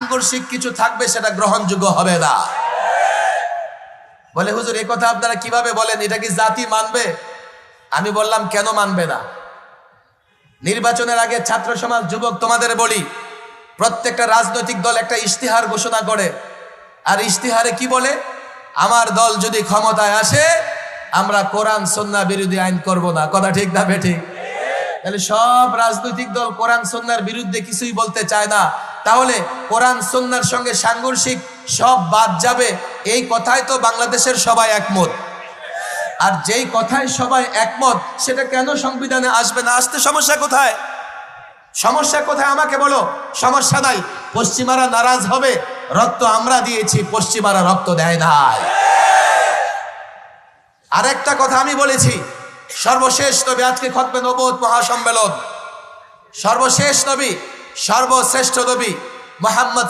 সাংঘর্ষিক কিছু থাকবে সেটা গ্রহণযোগ্য হবে না। বলে হুজুর এই কথা আপনারা কিভাবে বলেন, এটা কি জাতি মানবে? আমি বললাম কেন মানবে না? নির্বাচনের আগে ছাত্র সমাজ যুবক তোমাদের বলি, প্রত্যেকটা রাজনৈতিক দল একটা ইশতেহার ঘোষণা করে, আর ইশতেহারে কি বলে? আমার দল যদি ক্ষমতায় আসে আমরা কোরআন সুন্নাহ বিরোধী আইন করব না। কথা ঠিক না বেঠিক? তাহলে সব রাজনৈতিক দল কোরআন সুন্নাহর বিরুদ্ধে কিছুই বলতে চায় না, তাহলে কোরআন সুন্নাহর সঙ্গে সাংঘর্ষিক সব বাদ যাবে, এই কথাই তো বাংলাদেশের সবাই একমত। আর যেই কথায় সবাই একমত সেটা কেন সংবিধানে আসবে না? আসতে সমস্যা কোথায়? সমস্যা কোথায় আমাকে বলো। সমস্যা নাই, পশ্চিমারা নারাজ হবে, রক্ত আমরা দিয়েছি, পশ্চিমারা রক্ত দেয় নাই। আরেকটা কথা আমি বলেছি, সর্বশেষ নবী, আজকে খতমে নবুয়ত মহাসম্মেলন, সর্বশেষ নবী, সর্বশ্রেষ্ঠ নবী মুহাম্মদ